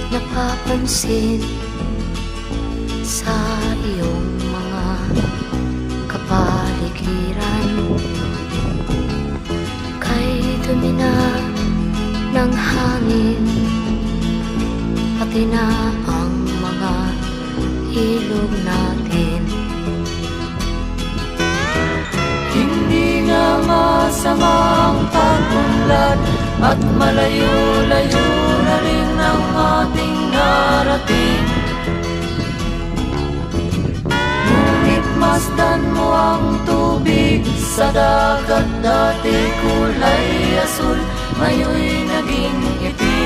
napapansin sa iyong mga kapaligiran. Kay dumi na ng hangin, pati na ang mga ilog natin. Hindi nga masamang pag-unlad at malayo-layo na rin ang ating narating. Ngunit masdan mo ang tubig sa dagat, dati kulay asul, ngayon'y naging itim.